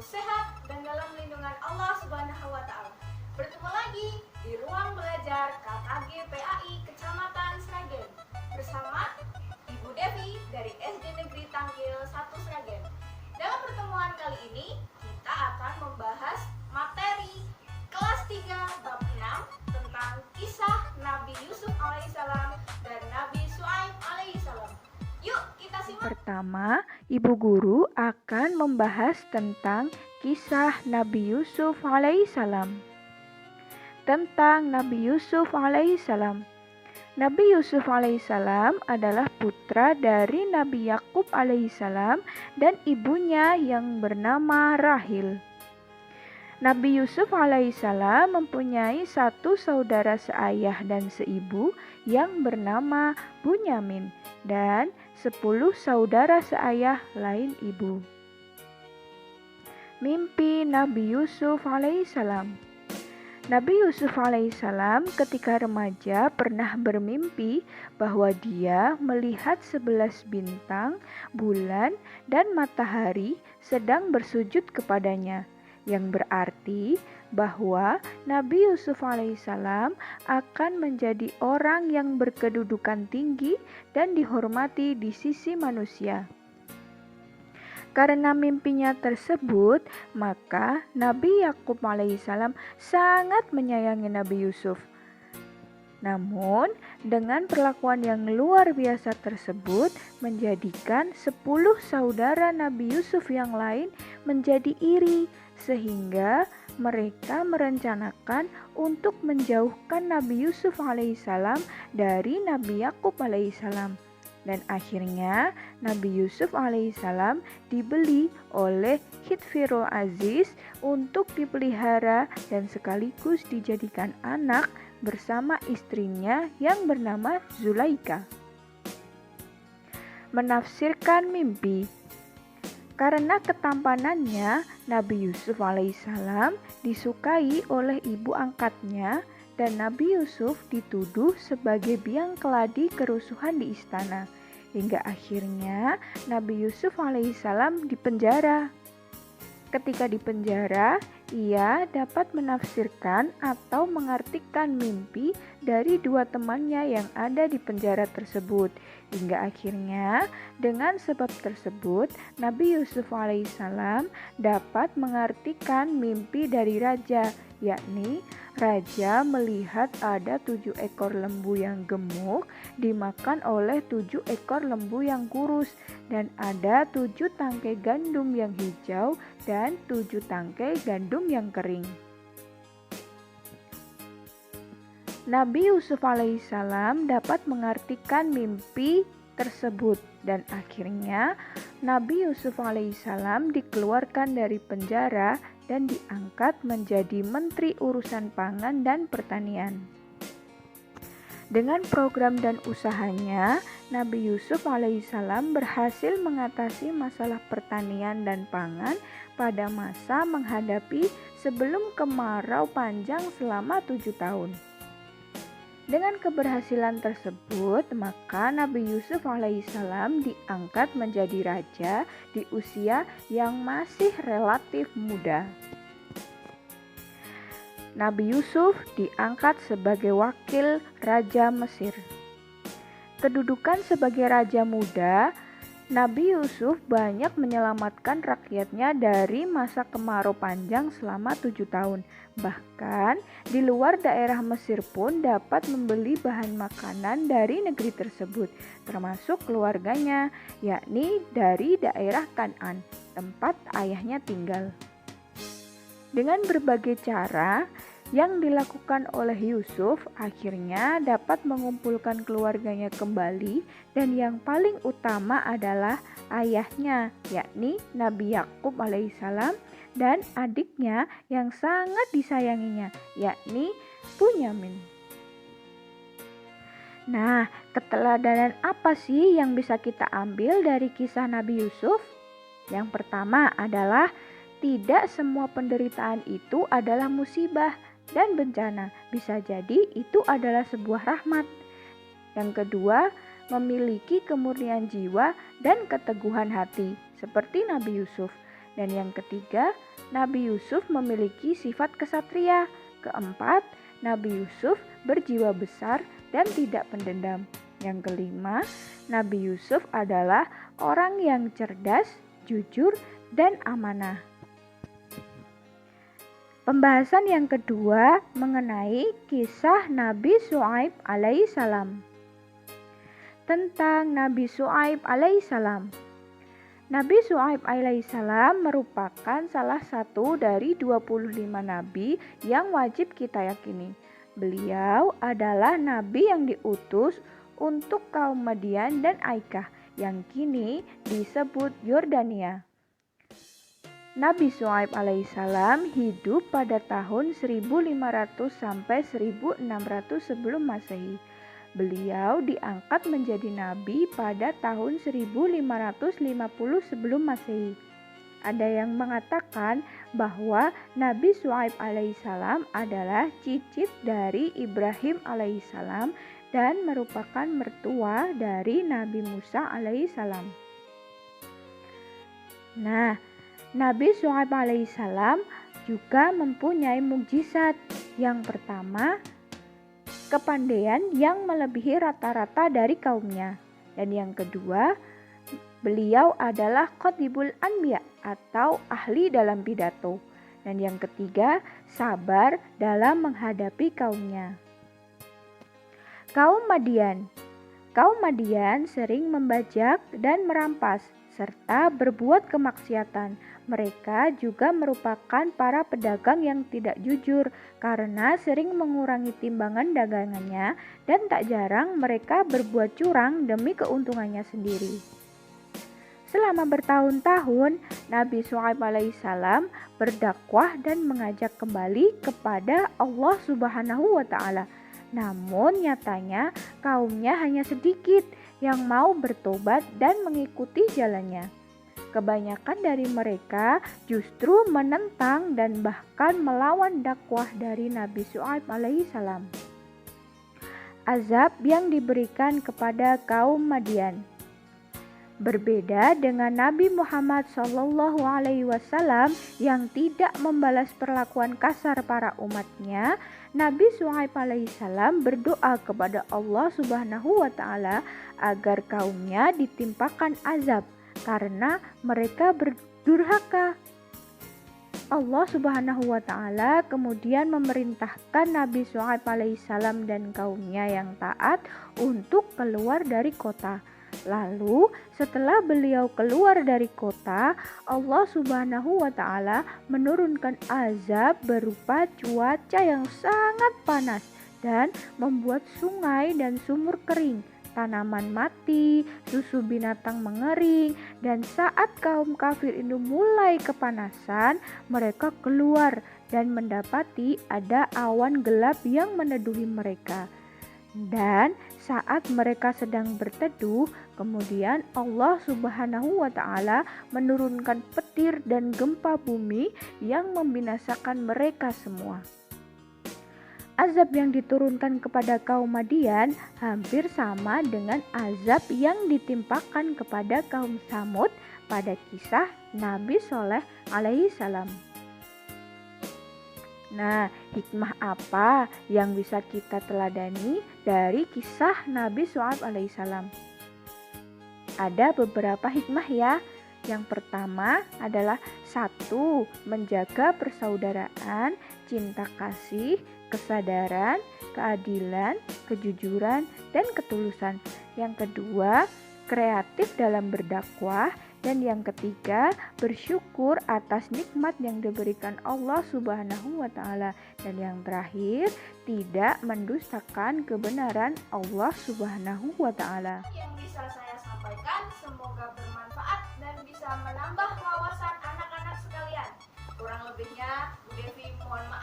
sehat dan dalam lindungan Allah Subhanahu wa Ta'ala. Bertemu lagi di ruang belajar KKG PAI Kecamatan Sragen bersama Ibu Devi dari SD Negeri Tangkil 1 Sragen. Dalam pertemuan kali ini kita akan membahas materi kelas 3 bab 6 tentang kisah Nabi Yusuf alaihissalam dan Nabi Syuaib alaihissalam. Yuk kita simak. Pertama, Ibu Guru akan membahas tentang kisah Nabi Yusuf alaihissalam. Tentang Nabi Yusuf alaihissalam. Nabi Yusuf alaihissalam adalah putra dari Nabi Yakub alaihissalam dan ibunya yang bernama Rahil. Nabi Yusuf alaihissalam mempunyai satu saudara seayah dan seibu yang bernama Bunyamin dan 10 saudara seayah lain ibu. Mimpi Nabi Yusuf alaihissalam. Nabi Yusuf alaihissalam ketika remaja pernah bermimpi bahwa dia melihat 11 bintang, bulan, dan matahari sedang bersujud kepadanya, yang berarti bahwa Nabi Yusuf alaihissalam akan menjadi orang yang berkedudukan tinggi dan dihormati di sisi manusia. Karena mimpinya tersebut, maka Nabi Yakub alaihissalam sangat menyayangi Nabi Yusuf. Namun, dengan perlakuan yang luar biasa tersebut menjadikan 10 saudara Nabi Yusuf yang lain menjadi iri, sehingga mereka merencanakan untuk menjauhkan Nabi Yusuf alaihissalam dari Nabi Yakub alaihissalam. Dan akhirnya Nabi Yusuf alaihissalam dibeli oleh Hitfirul Aziz untuk dipelihara dan sekaligus dijadikan anak bersama istrinya yang bernama Zulaika. Menafsirkan mimpi. Karena ketampanannya, Nabi Yusuf alaihissalam disukai oleh ibu angkatnya dan Nabi Yusuf dituduh sebagai biang keladi kerusuhan di istana. Hingga akhirnya Nabi Yusuf alaihissalam dipenjara. Ketika dipenjara, ia dapat menafsirkan atau mengartikan mimpi dari 2 temannya yang ada di penjara tersebut. Hingga akhirnya dengan sebab tersebut Nabi Yusuf alaihissalam dapat mengartikan mimpi dari raja, yakni raja melihat ada 7 ekor lembu yang gemuk dimakan oleh 7 ekor lembu yang kurus, dan ada 7 tangkai gandum yang hijau dan 7 tangkai gandum yang kering. Nabi Yusuf alaihissalam dapat mengartikan mimpi tersebut dan akhirnya Nabi Yusuf alaihissalam dikeluarkan dari penjara dan diangkat menjadi Menteri Urusan Pangan dan Pertanian. Dengan program dan usahanya, Nabi Yusuf alaihissalam berhasil mengatasi masalah pertanian dan pangan pada masa menghadapi sebelum kemarau panjang selama 7 tahun. Dengan keberhasilan tersebut, maka Nabi Yusuf alaihissalam diangkat menjadi raja di usia yang masih relatif muda. Nabi Yusuf diangkat sebagai wakil Raja Mesir. Kedudukan sebagai raja muda, Nabi Yusuf banyak menyelamatkan rakyatnya dari masa kemarau panjang selama 7 tahun. Bahkan di luar daerah Mesir pun dapat membeli bahan makanan dari negeri tersebut, termasuk keluarganya, yakni dari daerah Kan'an, tempat ayahnya tinggal. Dengan berbagai cara yang dilakukan oleh Yusuf, akhirnya dapat mengumpulkan keluarganya kembali, dan yang paling utama adalah ayahnya, yakni Nabi Yakub alaihissalam, dan adiknya yang sangat disayanginya, yakni Bunyamin. Nah, keteladanan apa sih yang bisa kita ambil dari kisah Nabi Yusuf? Yang pertama adalah tidak semua penderitaan itu adalah musibah dan bencana. Bisa jadi itu adalah sebuah rahmat. Yang kedua, memiliki kemurnian jiwa dan keteguhan hati seperti Nabi Yusuf. Dan yang ketiga, Nabi Yusuf memiliki sifat kesatria. Keempat, Nabi Yusuf berjiwa besar dan tidak pendendam. Yang kelima, Nabi Yusuf adalah orang yang cerdas, jujur, dan amanah. Pembahasan yang kedua mengenai kisah Nabi Syuaib alaihissalam. Tentang Nabi Syuaib alaihissalam. Nabi Syuaib alaihissalam merupakan salah satu dari 25 nabi yang wajib kita yakini. Beliau adalah nabi yang diutus untuk kaum Madian dan Aikah yang kini disebut Yordania. Nabi Syuaib alaihissalam hidup pada tahun 1500 sampai 1600 sebelum Masehi. Beliau diangkat menjadi nabi pada tahun 1550 sebelum Masehi. Ada yang mengatakan bahwa Nabi Syuaib alaihissalam adalah cicit dari Ibrahim alaihissalam dan merupakan mertua dari Nabi Musa alaihissalam. Nah, Nabi Syuaib alaihissalam juga mempunyai mukjizat. Yang pertama, kepandaian yang melebihi rata-rata dari kaumnya. Dan yang kedua, beliau adalah Qatibul Anbiya atau ahli dalam pidato. Dan yang ketiga, sabar dalam menghadapi kaumnya. Kaum Madian. Kaum Madian sering membajak dan merampas serta berbuat kemaksiatan. Mereka juga merupakan para pedagang yang tidak jujur karena sering mengurangi timbangan dagangannya dan tak jarang mereka berbuat curang demi keuntungannya sendiri. Selama bertahun-tahun, Nabi Syuaib alaihissalam berdakwah dan mengajak kembali kepada Allah Subhanahu wa Ta'ala. Namun nyatanya kaumnya hanya sedikit yang mau bertobat dan mengikuti jalannya. Kebanyakan dari mereka justru menentang dan bahkan melawan dakwah dari Nabi Syuaib alaihissalam. Azab yang diberikan kepada kaum Madian. Berbeda dengan Nabi Muhammad SAW yang tidak membalas perlakuan kasar para umatnya, Nabi Syuaib alaihissalam berdoa kepada Allah Subhanahu wa Ta'ala agar kaumnya ditimpakan azab karena mereka berdurhaka. Allah Subhanahu wa Ta'ala kemudian memerintahkan Nabi Syuaib alaihissalam dan kaumnya yang taat untuk keluar dari kota. Lalu setelah beliau keluar dari kota, Allah Subhanahu wa Ta'ala menurunkan azab berupa cuaca yang sangat panas dan membuat sungai dan sumur kering, tanaman mati, susu binatang mengering, dan saat kaum kafir itu mulai kepanasan, mereka keluar dan mendapati ada awan gelap yang meneduhi mereka. Dan saat mereka sedang berteduh, kemudian Allah Subhanahu wa Ta'ala menurunkan petir dan gempa bumi yang membinasakan mereka semua. Azab yang diturunkan kepada kaum Madian hampir sama dengan azab yang ditimpakan kepada kaum Tsamud pada kisah Nabi Shaleh alaihissalam. Nah, hikmah apa yang bisa kita teladani dari kisah Nabi Syuaib alaihissalam? Ada beberapa hikmah ya. Yang pertama adalah 1. Menjaga persaudaraan, cinta kasih, kesadaran, keadilan, kejujuran, dan ketulusan. Yang kedua, kreatif dalam berdakwah. Dan yang ketiga, bersyukur atas nikmat yang diberikan Allah Subhanahu wa Ta'ala. Dan yang terakhir, tidak mendustakan kebenaran Allah Subhanahu wa Ta'ala. Yang bisa saya sampaikan semoga bermanfaat dan bisa menambah wawasan anak-anak sekalian. Kurang lebihnya Bu Devi mohon maaf.